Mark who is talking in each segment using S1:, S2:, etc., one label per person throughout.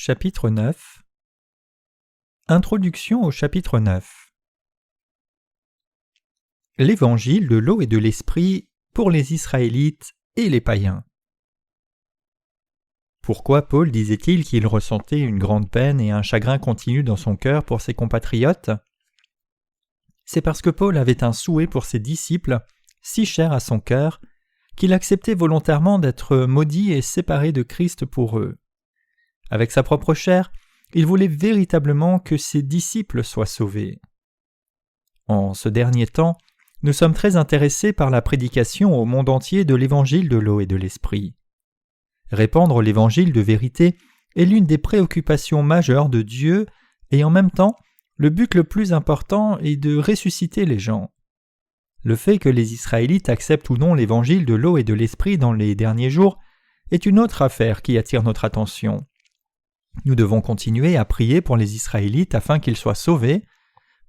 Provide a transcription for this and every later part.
S1: Chapitre 9. Introduction au chapitre 9. L'évangile de l'eau et de l'esprit pour les Israélites et les païens. Pourquoi Paul disait-il qu'il ressentait une grande peine et un chagrin continu dans son cœur pour ses compatriotes ? C'est parce que Paul avait un souhait pour ses disciples, si cher à son cœur, qu'il acceptait volontairement d'être maudit et séparé de Christ pour eux. Avec sa propre chair, il voulait véritablement que ses disciples soient sauvés. En ce dernier temps, nous sommes très intéressés par la prédication au monde entier de l'évangile de l'eau et de l'esprit. Répandre l'évangile de vérité est l'une des préoccupations majeures de Dieu et en même temps, le but le plus important est de ressusciter les gens. Le fait que les Israélites acceptent ou non l'évangile de l'eau et de l'esprit dans les derniers jours est une autre affaire qui attire notre attention. Nous devons continuer à prier pour les Israélites afin qu'ils soient sauvés,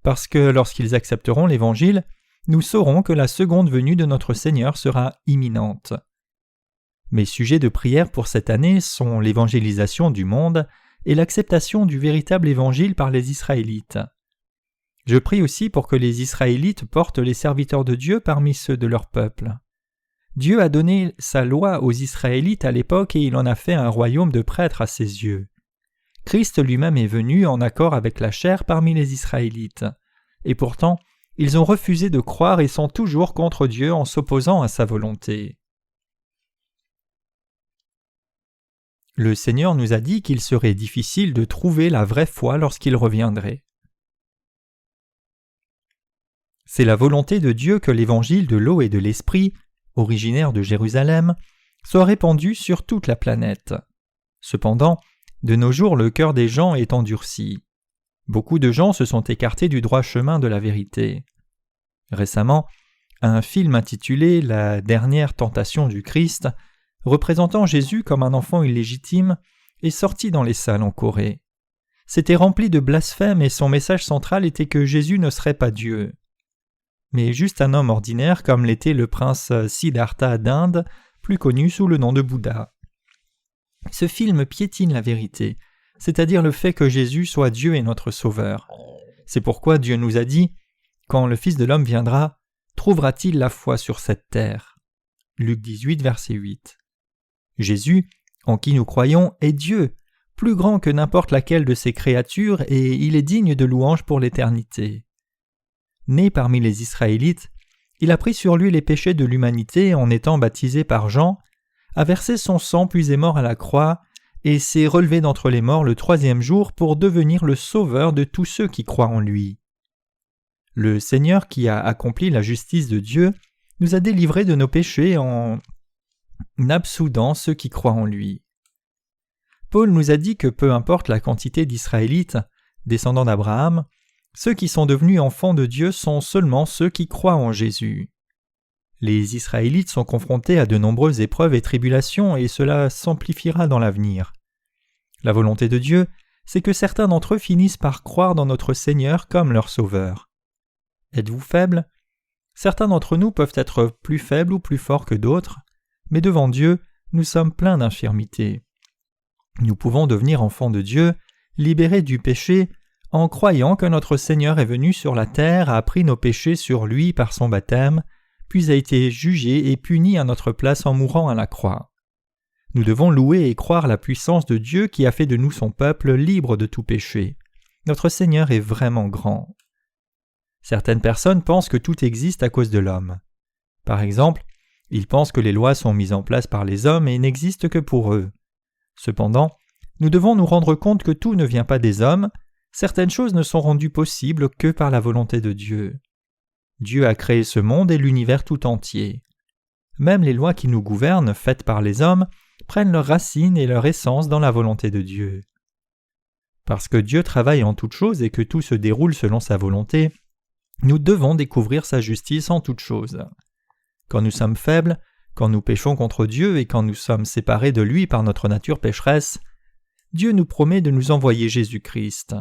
S1: parce que lorsqu'ils accepteront l'Évangile, nous saurons que la seconde venue de notre Seigneur sera imminente. Mes sujets de prière pour cette année sont l'évangélisation du monde et l'acceptation du véritable Évangile par les Israélites. Je prie aussi pour que les Israélites portent les serviteurs de Dieu parmi ceux de leur peuple. Dieu a donné sa loi aux Israélites à l'époque et il en a fait un royaume de prêtres à ses yeux. Christ lui-même est venu en accord avec la chair parmi les Israélites. Et pourtant, ils ont refusé de croire et sont toujours contre Dieu en s'opposant à sa volonté. Le Seigneur nous a dit qu'il serait difficile de trouver la vraie foi lorsqu'il reviendrait. C'est la volonté de Dieu que l'évangile de l'eau et de l'esprit, originaire de Jérusalem, soit répandu sur toute la planète. Cependant, de nos jours, le cœur des gens est endurci. Beaucoup de gens se sont écartés du droit chemin de la vérité. Récemment, un film intitulé « La dernière tentation du Christ », représentant Jésus comme un enfant illégitime, est sorti dans les salles en Corée. C'était rempli de blasphèmes et son message central était que Jésus ne serait pas Dieu. Mais juste un homme ordinaire comme l'était le prince Siddhartha d'Inde, plus connu sous le nom de Bouddha. Ce film piétine la vérité, c'est-à-dire le fait que Jésus soit Dieu et notre Sauveur. C'est pourquoi Dieu nous a dit « Quand le Fils de l'homme viendra, trouvera-t-il la foi sur cette terre ?» Luc 18, verset 8. Jésus, en qui nous croyons, est Dieu, plus grand que n'importe laquelle de ses créatures et il est digne de louange pour l'éternité. Né parmi les Israélites, il a pris sur lui les péchés de l'humanité en étant baptisé par Jean, a versé son sang puis est mort à la croix, et s'est relevé d'entre les morts le troisième jour pour devenir le sauveur de tous ceux qui croient en lui. Le Seigneur qui a accompli la justice de Dieu nous a délivrés de nos péchés en absoudant ceux qui croient en lui. Paul nous a dit que peu importe la quantité d'Israélites, descendants d'Abraham, ceux qui sont devenus enfants de Dieu sont seulement ceux qui croient en Jésus. Les Israélites sont confrontés à de nombreuses épreuves et tribulations et cela s'amplifiera dans l'avenir. La volonté de Dieu, c'est que certains d'entre eux finissent par croire dans notre Seigneur comme leur Sauveur. Êtes-vous faible ? Certains d'entre nous peuvent être plus faibles ou plus forts que d'autres, mais devant Dieu, nous sommes pleins d'infirmités. Nous pouvons devenir enfants de Dieu, libérés du péché, en croyant que notre Seigneur est venu sur la terre, a pris nos péchés sur lui par son baptême, puis a été jugé et puni à notre place en mourant à la croix. Nous devons louer et croire la puissance de Dieu qui a fait de nous son peuple libre de tout péché. Notre Seigneur est vraiment grand. Certaines personnes pensent que tout existe à cause de l'homme. Par exemple, ils pensent que les lois sont mises en place par les hommes et n'existent que pour eux. Cependant, nous devons nous rendre compte que tout ne vient pas des hommes, certaines choses ne sont rendues possibles que par la volonté de Dieu. Dieu a créé ce monde et l'univers tout entier. Même les lois qui nous gouvernent, faites par les hommes, prennent leurs racines et leur essence dans la volonté de Dieu. Parce que Dieu travaille en toutes choses et que tout se déroule selon sa volonté, nous devons découvrir sa justice en toutes choses. Quand nous sommes faibles, quand nous péchons contre Dieu et quand nous sommes séparés de lui par notre nature pécheresse, Dieu nous promet de nous envoyer Jésus-Christ.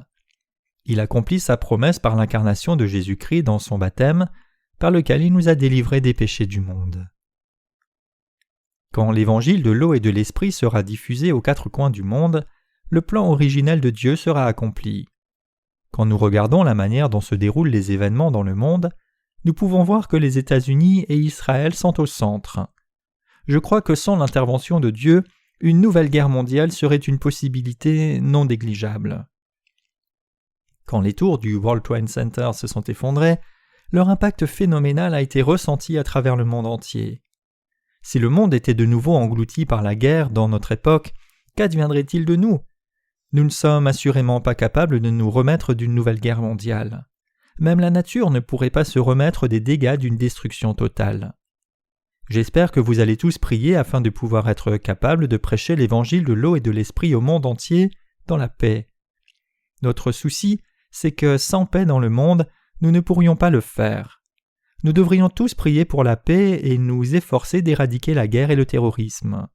S1: Il accomplit sa promesse par l'incarnation de Jésus-Christ dans son baptême, par lequel il nous a délivrés des péchés du monde. Quand l'évangile de l'eau et de l'esprit sera diffusé aux quatre coins du monde, le plan originel de Dieu sera accompli. Quand nous regardons la manière dont se déroulent les événements dans le monde, nous pouvons voir que les États-Unis et Israël sont au centre. Je crois que sans l'intervention de Dieu, une nouvelle guerre mondiale serait une possibilité non négligeable. Quand les tours du World Trade Center se sont effondrées, leur impact phénoménal a été ressenti à travers le monde entier. Si le monde était de nouveau englouti par la guerre dans notre époque, qu'adviendrait-il de nous ? Nous ne sommes assurément pas capables de nous remettre d'une nouvelle guerre mondiale. Même la nature ne pourrait pas se remettre des dégâts d'une destruction totale. J'espère que vous allez tous prier afin de pouvoir être capables de prêcher l'évangile de l'eau et de l'esprit au monde entier dans la paix. Notre souci, c'est que sans paix dans le monde, nous ne pourrions pas le faire. Nous devrions tous prier pour la paix et nous efforcer d'éradiquer la guerre et le terrorisme.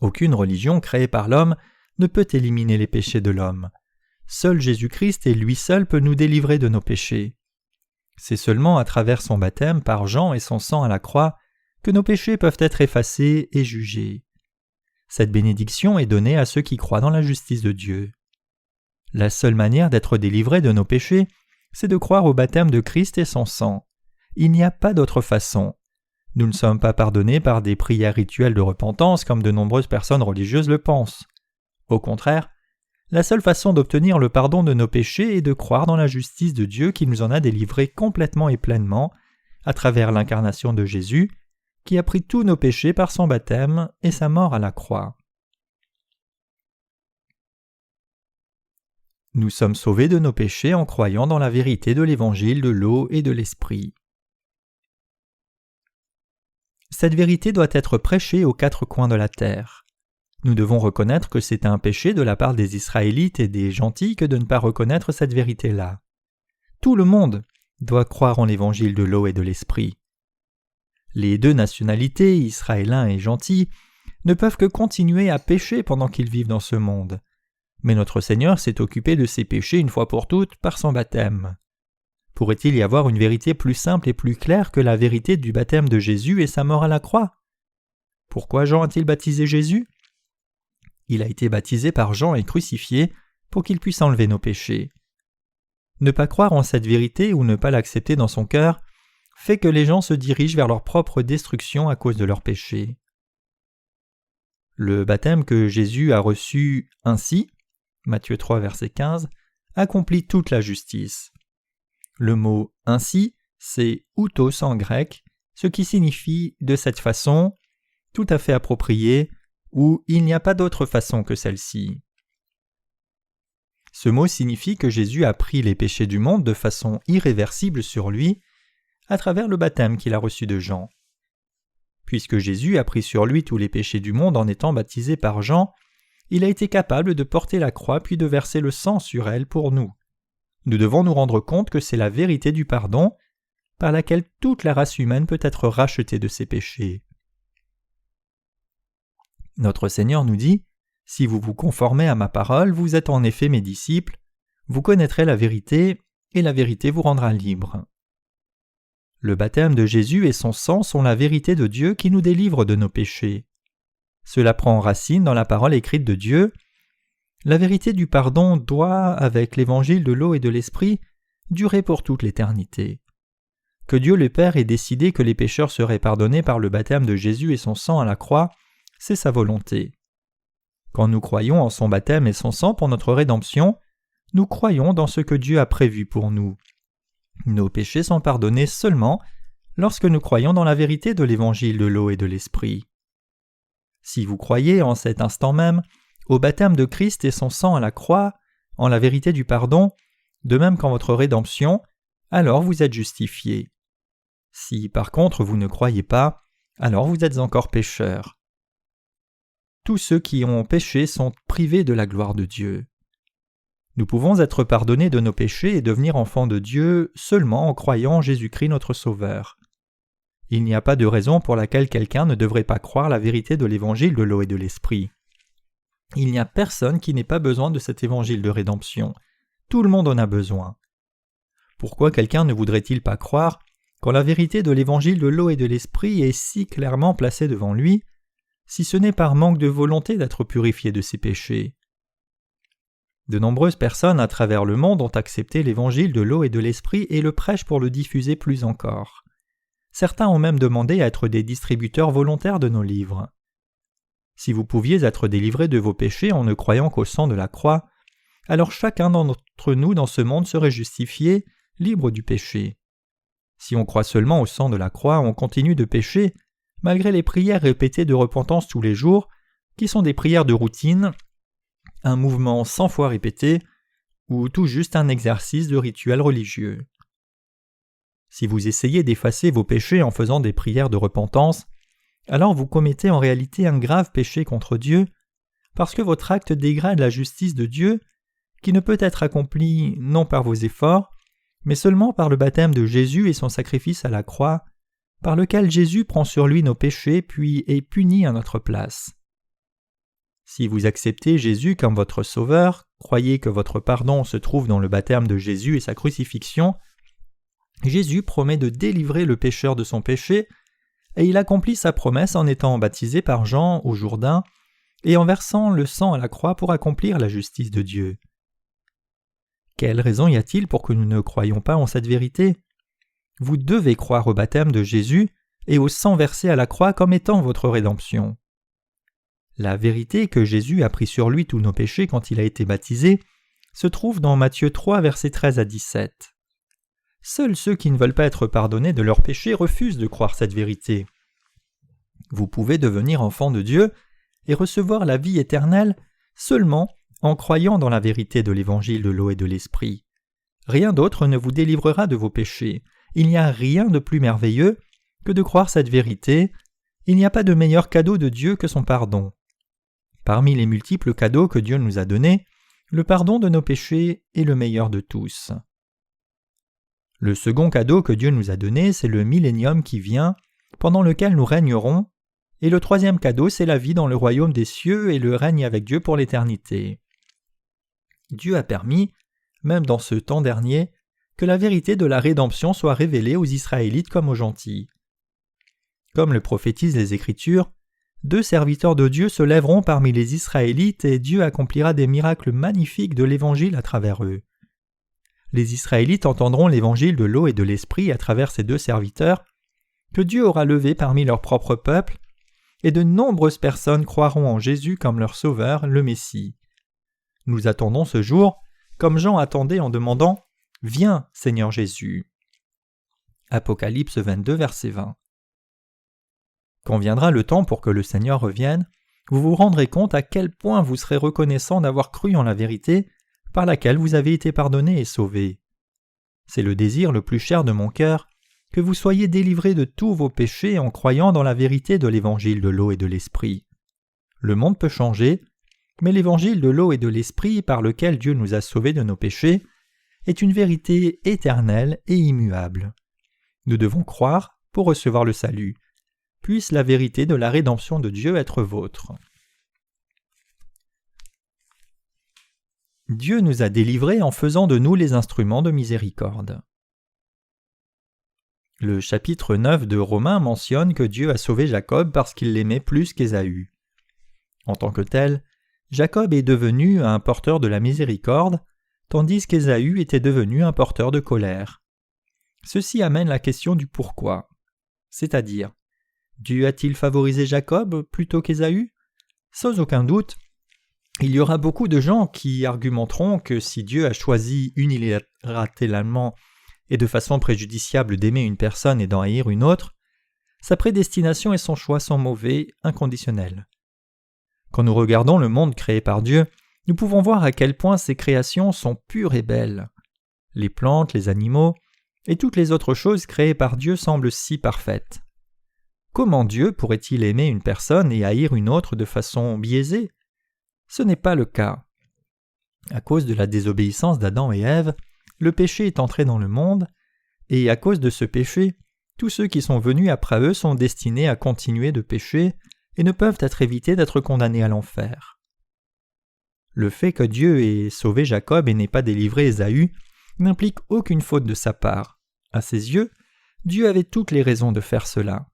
S1: Aucune religion créée par l'homme ne peut éliminer les péchés de l'homme. Seul Jésus-Christ et lui seul peut nous délivrer de nos péchés. C'est seulement à travers son baptême par Jean et son sang à la croix que nos péchés peuvent être effacés et jugés. Cette bénédiction est donnée à ceux qui croient dans la justice de Dieu. La seule manière d'être délivrés de nos péchés, c'est de croire au baptême de Christ et son sang. Il n'y a pas d'autre façon. Nous ne sommes pas pardonnés par des prières rituelles de repentance comme de nombreuses personnes religieuses le pensent. Au contraire, la seule façon d'obtenir le pardon de nos péchés est de croire dans la justice de Dieu qui nous en a délivrés complètement et pleinement à travers l'incarnation de Jésus, qui a pris tous nos péchés par son baptême et sa mort à la croix. Nous sommes sauvés de nos péchés en croyant dans la vérité de l'évangile de l'eau et de l'esprit. Cette vérité doit être prêchée aux quatre coins de la terre. Nous devons reconnaître que c'est un péché de la part des Israélites et des gentils que de ne pas reconnaître cette vérité-là. Tout le monde doit croire en l'évangile de l'eau et de l'esprit. Les deux nationalités, Israéliens et gentils, ne peuvent que continuer à pécher pendant qu'ils vivent dans ce monde. Mais notre Seigneur s'est occupé de ces péchés une fois pour toutes par son baptême. Pourrait-il y avoir une vérité plus simple et plus claire que la vérité du baptême de Jésus et sa mort à la croix ? Pourquoi Jean a-t-il baptisé Jésus ? Il a été baptisé par Jean et crucifié pour qu'il puisse enlever nos péchés. Ne pas croire en cette vérité ou ne pas l'accepter dans son cœur fait que les gens se dirigent vers leur propre destruction à cause de leurs péchés. Le baptême que Jésus a reçu ainsi, Matthieu 3, verset 15, accomplit toute la justice. Le mot « ainsi » c'est « outos » en grec, ce qui signifie « de cette façon »,« tout à fait approprié » ou « il n'y a pas d'autre façon que celle-ci ». Ce mot signifie que Jésus a pris les péchés du monde de façon irréversible sur lui à travers le baptême qu'il a reçu de Jean. Puisque Jésus a pris sur lui tous les péchés du monde en étant baptisé par Jean, il a été capable de porter la croix puis de verser le sang sur elle pour nous. Nous devons nous rendre compte que c'est la vérité du pardon par laquelle toute la race humaine peut être rachetée de ses péchés. Notre Seigneur nous dit « Si vous vous conformez à ma parole, vous êtes en effet mes disciples, vous connaîtrez la vérité, et la vérité vous rendra libres. » Le baptême de Jésus et son sang sont la vérité de Dieu qui nous délivre de nos péchés. Cela prend racine dans la parole écrite de Dieu. La vérité du pardon doit, avec l'évangile de l'eau et de l'esprit, durer pour toute l'éternité. Que Dieu le Père ait décidé que les pécheurs seraient pardonnés par le baptême de Jésus et son sang à la croix, c'est sa volonté. Quand nous croyons en son baptême et son sang pour notre rédemption, nous croyons dans ce que Dieu a prévu pour nous. Nos péchés sont pardonnés seulement lorsque nous croyons dans la vérité de l'évangile de l'eau et de l'esprit. Si vous croyez en cet instant même au baptême de Christ et son sang à la croix, en la vérité du pardon, de même qu'en votre rédemption, alors vous êtes justifiés. Si par contre vous ne croyez pas, alors vous êtes encore pécheurs. Tous ceux qui ont péché sont privés de la gloire de Dieu. Nous pouvons être pardonnés de nos péchés et devenir enfants de Dieu seulement en croyant en Jésus-Christ notre Sauveur. Il n'y a pas de raison pour laquelle quelqu'un ne devrait pas croire la vérité de l'évangile de l'eau et de l'esprit. Il n'y a personne qui n'ait pas besoin de cet évangile de rédemption. Tout le monde en a besoin. Pourquoi quelqu'un ne voudrait-il pas croire quand la vérité de l'évangile de l'eau et de l'esprit est si clairement placée devant lui, si ce n'est par manque de volonté d'être purifié de ses péchés? De nombreuses personnes à travers le monde ont accepté l'évangile de l'eau et de l'esprit et le prêchent pour le diffuser plus encore. Certains ont même demandé à être des distributeurs volontaires de nos livres. Si vous pouviez être délivrés de vos péchés en ne croyant qu'au sang de la croix, alors chacun d'entre nous dans ce monde serait justifié, libre du péché. Si on croit seulement au sang de la croix, on continue de pécher, malgré les prières répétées de repentance tous les jours, qui sont des prières de routine, un mouvement 100 fois répété, ou tout juste un exercice de rituel religieux. Si vous essayez d'effacer vos péchés en faisant des prières de repentance, alors vous commettez en réalité un grave péché contre Dieu, parce que votre acte dégrade la justice de Dieu, qui ne peut être accomplie non par vos efforts, mais seulement par le baptême de Jésus et son sacrifice à la croix, par lequel Jésus prend sur lui nos péchés puis est puni à notre place. Si vous acceptez Jésus comme votre sauveur, croyez que votre pardon se trouve dans le baptême de Jésus et sa crucifixion, Jésus promet de délivrer le pécheur de son péché, et il accomplit sa promesse en étant baptisé par Jean au Jourdain et en versant le sang à la croix pour accomplir la justice de Dieu. Quelle raison y a-t-il pour que nous ne croyions pas en cette vérité ? Vous devez croire au baptême de Jésus et au sang versé à la croix comme étant votre rédemption. La vérité que Jésus a pris sur lui tous nos péchés quand il a été baptisé se trouve dans Matthieu 3, versets 13 à 17. Seuls ceux qui ne veulent pas être pardonnés de leurs péchés refusent de croire cette vérité. Vous pouvez devenir enfant de Dieu et recevoir la vie éternelle seulement en croyant dans la vérité de l'évangile de l'eau et de l'esprit. Rien d'autre ne vous délivrera de vos péchés. Il n'y a rien de plus merveilleux que de croire cette vérité. Il n'y a pas de meilleur cadeau de Dieu que son pardon. Parmi les multiples cadeaux que Dieu nous a donnés, le pardon de nos péchés est le meilleur de tous. Le second cadeau que Dieu nous a donné, c'est le millénium qui vient, pendant lequel nous régnerons, et le troisième cadeau, c'est la vie dans le royaume des cieux et le règne avec Dieu pour l'éternité. Dieu a permis, même dans ce temps dernier, que la vérité de la rédemption soit révélée aux Israélites comme aux gentils. Comme le prophétisent les Écritures, 2 serviteurs de Dieu se lèveront parmi les Israélites et Dieu accomplira des miracles magnifiques de l'Évangile à travers eux. Les Israélites entendront l'Évangile de l'eau et de l'Esprit à travers ces 2 serviteurs que Dieu aura levés parmi leur propre peuple, et de nombreuses personnes croiront en Jésus comme leur Sauveur, le Messie. Nous attendons ce jour, comme Jean attendait en demandant « Viens, Seigneur Jésus ». Apocalypse 22, verset 20. Quand viendra le temps pour que le Seigneur revienne, vous vous rendrez compte à quel point vous serez reconnaissant d'avoir cru en la vérité par laquelle vous avez été pardonné et sauvé. C'est le désir le plus cher de mon cœur, que vous soyez délivrés de tous vos péchés en croyant dans la vérité de l'évangile de l'eau et de l'esprit. Le monde peut changer, mais l'évangile de l'eau et de l'esprit par lequel Dieu nous a sauvés de nos péchés est une vérité éternelle et immuable. Nous devons croire pour recevoir le salut. Puisse la vérité de la rédemption de Dieu être vôtre. Dieu nous a délivrés en faisant de nous les instruments de miséricorde. Le chapitre 9 de Romains mentionne que Dieu a sauvé Jacob parce qu'il l'aimait plus qu'Ésaü. En tant que tel, Jacob est devenu un porteur de la miséricorde, tandis qu'Ésaü était devenu un porteur de colère. Ceci amène la question du pourquoi. C'est-à-dire, Dieu a-t-il favorisé Jacob plutôt qu'Ésaü ? Sans aucun doute, il y aura beaucoup de gens qui argumenteront que si Dieu a choisi unilatéralement et de façon préjudiciable d'aimer une personne et d'en haïr une autre, sa prédestination et son choix sont mauvais, inconditionnels. Quand nous regardons le monde créé par Dieu, nous pouvons voir à quel point ses créations sont pures et belles. Les plantes, les animaux et toutes les autres choses créées par Dieu semblent si parfaites. Comment Dieu pourrait-il aimer une personne et haïr une autre de façon biaisée ? Ce n'est pas le cas. À cause de la désobéissance d'Adam et Ève, le péché est entré dans le monde, et à cause de ce péché, tous ceux qui sont venus après eux sont destinés à continuer de pécher et ne peuvent être évités d'être condamnés à l'enfer. Le fait que Dieu ait sauvé Jacob et n'ait pas délivré Ésaü n'implique aucune faute de sa part. À ses yeux, Dieu avait toutes les raisons de faire cela.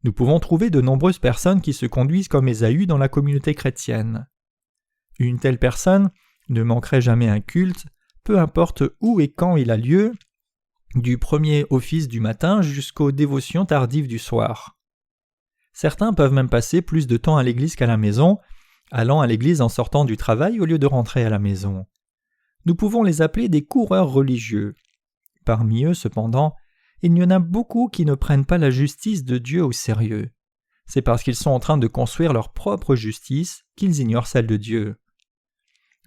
S1: Nous pouvons trouver de nombreuses personnes qui se conduisent comme Ésaü dans la communauté chrétienne. Une telle personne ne manquerait jamais un culte, peu importe où et quand il a lieu, du premier office du matin jusqu'aux dévotions tardives du soir. Certains peuvent même passer plus de temps à l'église qu'à la maison, allant à l'église en sortant du travail au lieu de rentrer à la maison. Nous pouvons les appeler des coureurs religieux. Parmi eux, cependant, il y en a beaucoup qui ne prennent pas la justice de Dieu au sérieux. C'est parce qu'ils sont en train de construire leur propre justice qu'ils ignorent celle de Dieu.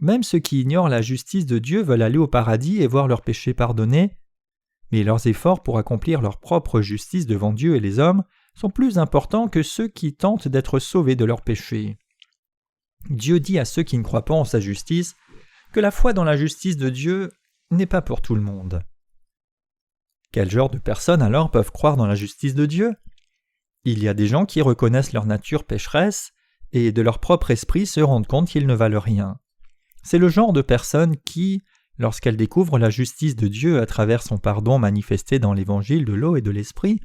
S1: Même ceux qui ignorent la justice de Dieu veulent aller au paradis et voir leurs péchés pardonnés, mais leurs efforts pour accomplir leur propre justice devant Dieu et les hommes sont plus importants que ceux qui tentent d'être sauvés de leurs péchés. Dieu dit à ceux qui ne croient pas en sa justice que la foi dans la justice de Dieu n'est pas pour tout le monde. Quel genre de personnes alors peuvent croire dans la justice de Dieu ? Il y a des gens qui reconnaissent leur nature pécheresse et de leur propre esprit se rendent compte qu'ils ne valent rien. C'est le genre de personnes qui, lorsqu'elles découvrent la justice de Dieu à travers son pardon manifesté dans l'évangile de l'eau et de l'esprit,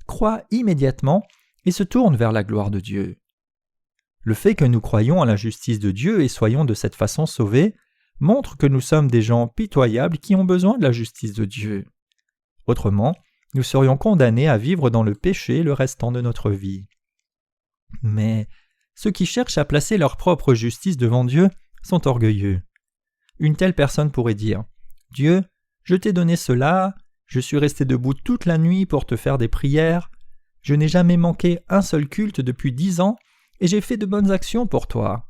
S1: croient immédiatement et se tournent vers la gloire de Dieu. Le fait que nous croyons à la justice de Dieu et soyons de cette façon sauvés montre que nous sommes des gens pitoyables qui ont besoin de la justice de Dieu. Autrement, nous serions condamnés à vivre dans le péché le restant de notre vie. Mais ceux qui cherchent à placer leur propre justice devant Dieu sont orgueilleux. Une telle personne pourrait dire « Dieu, je t'ai donné cela, je suis resté debout toute la nuit pour te faire des prières, je n'ai jamais manqué un seul culte depuis 10 ans et j'ai fait de bonnes actions pour toi. »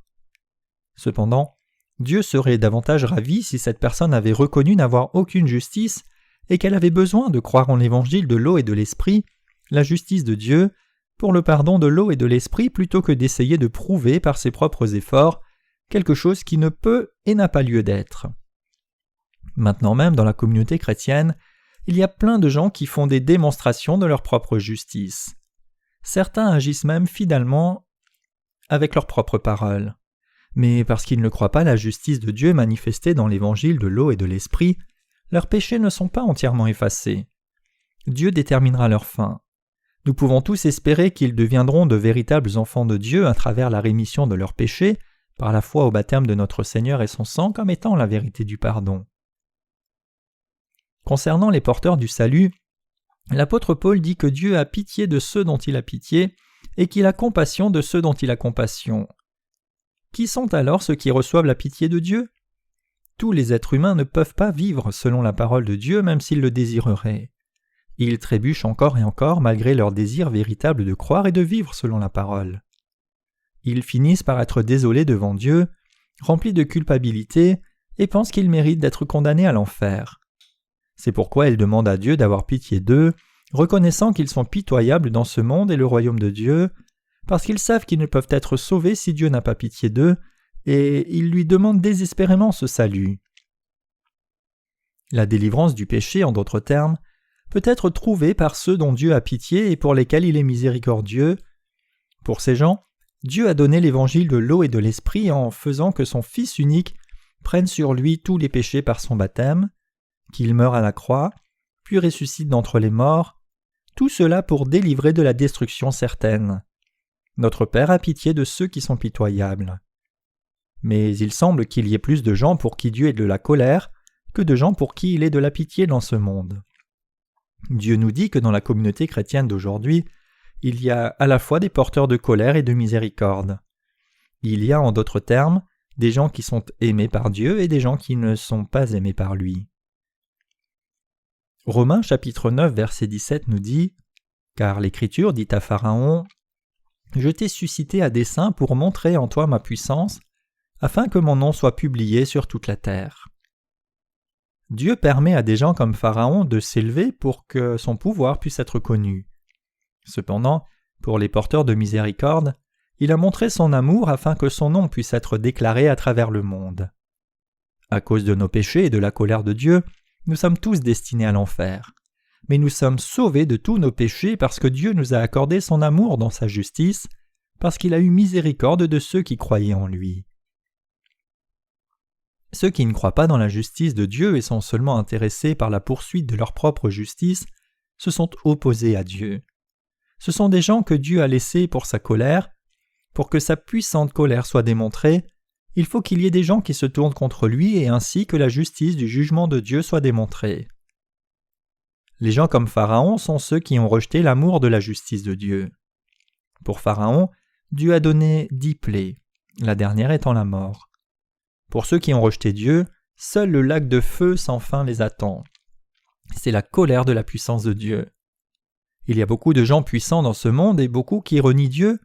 S1: Cependant, Dieu serait davantage ravi si cette personne avait reconnu n'avoir aucune justice et qu'elle avait besoin de croire en l'évangile de l'eau et de l'esprit, la justice de Dieu, pour le pardon de l'eau et de l'esprit plutôt que d'essayer de prouver par ses propres efforts quelque chose qui ne peut et n'a pas lieu d'être. Maintenant même, dans la communauté chrétienne, il y a plein de gens qui font des démonstrations de leur propre justice. Certains agissent même fidèlement avec leurs propres paroles. Mais parce qu'ils ne croient pas la justice de Dieu manifestée dans l'évangile de l'eau et de l'esprit, leurs péchés ne sont pas entièrement effacés. Dieu déterminera leur fin. Nous pouvons tous espérer qu'ils deviendront de véritables enfants de Dieu à travers la rémission de leurs péchés, par la foi au baptême de notre Seigneur et son sang comme étant la vérité du pardon. Concernant les porteurs du salut, l'apôtre Paul dit que Dieu a pitié de ceux dont il a pitié et qu'il a compassion de ceux dont il a compassion. Qui sont alors ceux qui reçoivent la pitié de Dieu ? Tous les êtres humains ne peuvent pas vivre selon la parole de Dieu même s'ils le désireraient. Ils trébuchent encore et encore malgré leur désir véritable de croire et de vivre selon la parole. Ils finissent par être désolés devant Dieu, remplis de culpabilité, et pensent qu'ils méritent d'être condamnés à l'enfer. C'est pourquoi ils demandent à Dieu d'avoir pitié d'eux, reconnaissant qu'ils sont pitoyables dans ce monde et le royaume de Dieu, parce qu'ils savent qu'ils ne peuvent être sauvés si Dieu n'a pas pitié d'eux, et ils lui demandent désespérément ce salut. La délivrance du péché, en d'autres termes, peut être trouvée par ceux dont Dieu a pitié et pour lesquels il est miséricordieux. Pour ces gens, Dieu a donné l'évangile de l'eau et de l'esprit en faisant que son Fils unique prenne sur lui tous les péchés par son baptême, qu'il meure à la croix, puis ressuscite d'entre les morts, tout cela pour délivrer de la destruction certaine. Notre Père a pitié de ceux qui sont pitoyables. Mais il semble qu'il y ait plus de gens pour qui Dieu ait de la colère que de gens pour qui il ait de la pitié dans ce monde. Dieu nous dit que dans la communauté chrétienne d'aujourd'hui, il y a à la fois des porteurs de colère et de miséricorde. Il y a, en d'autres termes, des gens qui sont aimés par Dieu et des gens qui ne sont pas aimés par lui. Romains chapitre 9 verset 17 nous dit « Car l'Écriture dit à Pharaon, « Je t'ai suscité à dessein pour montrer en toi ma puissance, afin que mon nom soit publié sur toute la terre. » Dieu permet à des gens comme Pharaon de s'élever pour que son pouvoir puisse être connu. Cependant, pour les porteurs de miséricorde, il a montré son amour afin que son nom puisse être déclaré à travers le monde. À cause de nos péchés et de la colère de Dieu, nous sommes tous destinés à l'enfer. Mais nous sommes sauvés de tous nos péchés parce que Dieu nous a accordé son amour dans sa justice, parce qu'il a eu miséricorde de ceux qui croyaient en lui. Ceux qui ne croient pas dans la justice de Dieu et sont seulement intéressés par la poursuite de leur propre justice se sont opposés à Dieu. Ce sont des gens que Dieu a laissés pour sa colère, pour que sa puissante colère soit démontrée, il faut qu'il y ait des gens qui se tournent contre lui et ainsi que la justice du jugement de Dieu soit démontrée. Les gens comme Pharaon sont ceux qui ont rejeté l'amour de la justice de Dieu. Pour Pharaon, Dieu a donné 10 plaies, la dernière étant la mort. Pour ceux qui ont rejeté Dieu, seul le lac de feu sans fin les attend. C'est la colère de la puissance de Dieu. Il y a beaucoup de gens puissants dans ce monde et beaucoup qui renient Dieu,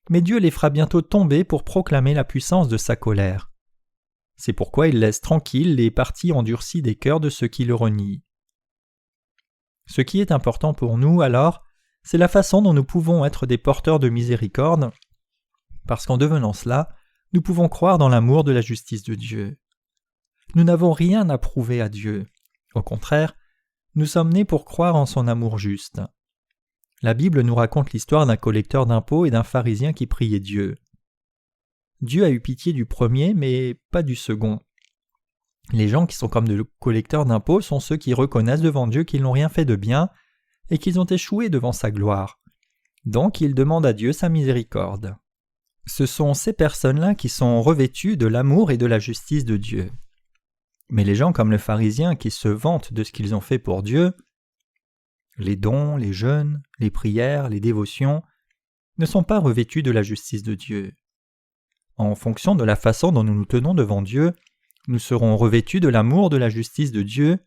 S1: mais Dieu les fera bientôt tomber pour proclamer la puissance de sa colère. C'est pourquoi il laisse tranquilles les parties endurcies des cœurs de ceux qui le renient. Ce qui est important pour nous, alors, c'est la façon dont nous pouvons être des porteurs de miséricorde, parce qu'en devenant cela, nous pouvons croire dans l'amour de la justice de Dieu. Nous n'avons rien à prouver à Dieu. Au contraire, nous sommes nés pour croire en son amour juste. La Bible nous raconte l'histoire d'un collecteur d'impôts et d'un pharisien qui priait Dieu. Dieu a eu pitié du premier, mais pas du second. Les gens qui sont comme de collecteurs d'impôts sont ceux qui reconnaissent devant Dieu qu'ils n'ont rien fait de bien et qu'ils ont échoué devant sa gloire. Donc ils demandent à Dieu sa miséricorde. Ce sont ces personnes-là qui sont revêtues de l'amour et de la justice de Dieu. Mais les gens comme le pharisien qui se vantent de ce qu'ils ont fait pour Dieu, les dons, les jeûnes, les prières, les dévotions, ne sont pas revêtus de la justice de Dieu. En fonction de la façon dont nous nous tenons devant Dieu, nous serons revêtus de l'amour de la justice de Dieu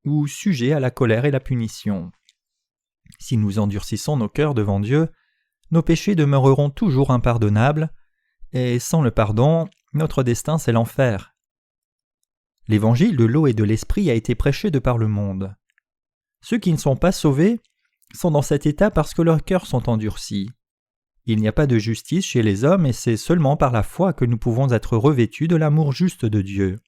S1: ou sujets à la colère et la punition. Si nous endurcissons nos cœurs devant Dieu, nos péchés demeureront toujours impardonnables, et sans le pardon, notre destin c'est l'enfer. L'évangile de l'eau et de l'esprit a été prêché de par le monde. Ceux qui ne sont pas sauvés sont dans cet état parce que leurs cœurs sont endurcis. Il n'y a pas de justice chez les hommes et c'est seulement par la foi que nous pouvons être revêtus de l'amour juste de Dieu.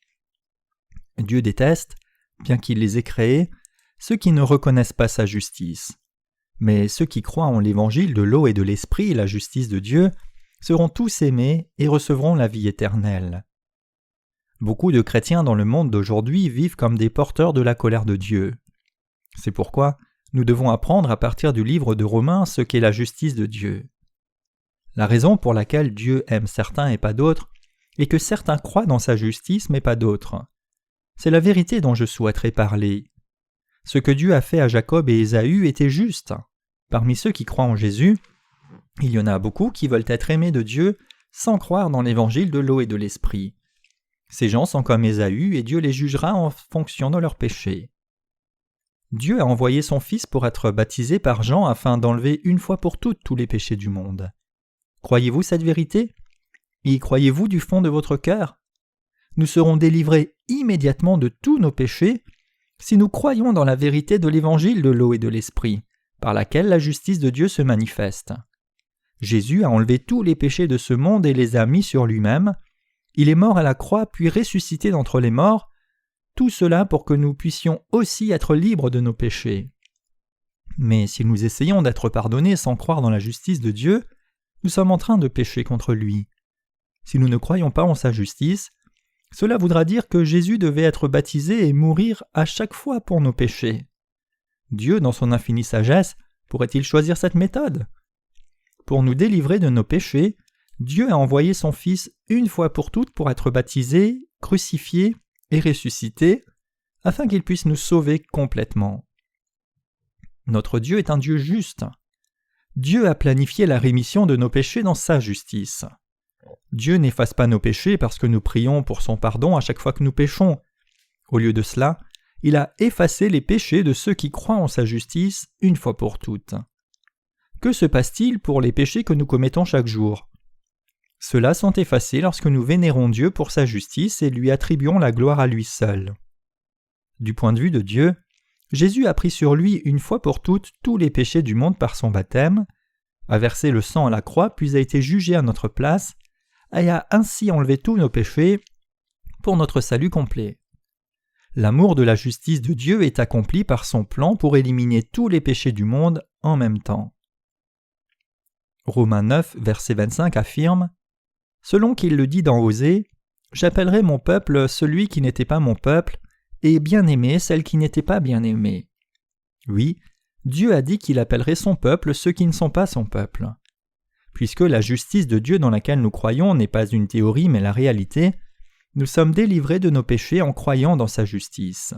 S1: Dieu déteste, bien qu'il les ait créés, ceux qui ne reconnaissent pas sa justice. Mais ceux qui croient en l'évangile de l'eau et de l'esprit et la justice de Dieu seront tous aimés et recevront la vie éternelle. Beaucoup de chrétiens dans le monde d'aujourd'hui vivent comme des porteurs de la colère de Dieu. C'est pourquoi nous devons apprendre à partir du livre de Romains ce qu'est la justice de Dieu. La raison pour laquelle Dieu aime certains et pas d'autres est que certains croient dans sa justice mais pas d'autres. C'est la vérité dont je souhaiterais parler. Ce que Dieu a fait à Jacob et Ésaü était juste. Parmi ceux qui croient en Jésus, il y en a beaucoup qui veulent être aimés de Dieu sans croire dans l'évangile de l'eau et de l'esprit. Ces gens sont comme Ésaü et Dieu les jugera en fonction de leurs péchés. Dieu a envoyé son Fils pour être baptisé par Jean afin d'enlever une fois pour toutes tous les péchés du monde. Croyez-vous cette vérité? Y croyez-vous du fond de votre cœur? Nous serons délivrés immédiatement de tous nos péchés si nous croyons dans la vérité de l'évangile de l'eau et de l'esprit, par laquelle la justice de Dieu se manifeste. Jésus a enlevé tous les péchés de ce monde et les a mis sur lui-même. Il est mort à la croix puis ressuscité d'entre les morts, tout cela pour que nous puissions aussi être libres de nos péchés. Mais si nous essayons d'être pardonnés sans croire dans la justice de Dieu, nous sommes en train de pécher contre lui. Si nous ne croyons pas en sa justice, cela voudra dire que Jésus devait être baptisé et mourir à chaque fois pour nos péchés. Dieu, dans son infinie sagesse, pourrait-il choisir cette méthode? Pour nous délivrer de nos péchés, Dieu a envoyé son Fils une fois pour toutes pour être baptisé, crucifié et ressuscité, afin qu'il puisse nous sauver complètement. Notre Dieu est un Dieu juste. Dieu a planifié la rémission de nos péchés dans sa justice. Dieu n'efface pas nos péchés parce que nous prions pour son pardon à chaque fois que nous péchons. Au lieu de cela, il a effacé les péchés de ceux qui croient en sa justice une fois pour toutes. Que se passe-t-il pour les péchés que nous commettons chaque jour? Ceux-là sont effacés lorsque nous vénérons Dieu pour sa justice et lui attribuons la gloire à lui seul. Du point de vue de Dieu, Jésus a pris sur lui une fois pour toutes tous les péchés du monde par son baptême, a versé le sang à la croix puis a été jugé à notre place, et a ainsi enlevé tous nos péchés pour notre salut complet. L'amour de la justice de Dieu est accompli par son plan pour éliminer tous les péchés du monde en même temps. Romains 9, verset 25 affirme « Selon qu'il le dit dans Osée, j'appellerai mon peuple celui qui n'était pas mon peuple, et bien-aimé celle qui n'était pas bien-aimée. » Oui, Dieu a dit qu'il appellerait son peuple ceux qui ne sont pas son peuple. Puisque la justice de Dieu dans laquelle nous croyons n'est pas une théorie mais la réalité, nous sommes délivrés de nos péchés en croyant dans sa justice.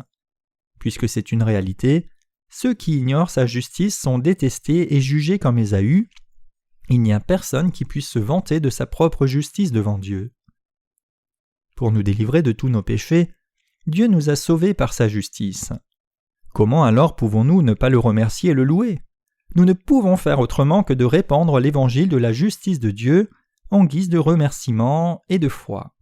S1: Puisque c'est une réalité, ceux qui ignorent sa justice sont détestés et jugés comme Ésaü. Il n'y a personne qui puisse se vanter de sa propre justice devant Dieu. Pour nous délivrer de tous nos péchés, Dieu nous a sauvés par sa justice. Comment alors pouvons-nous ne pas le remercier et le louer ? Nous ne pouvons faire autrement que de répandre l'évangile de la justice de Dieu en guise de remerciement et de foi.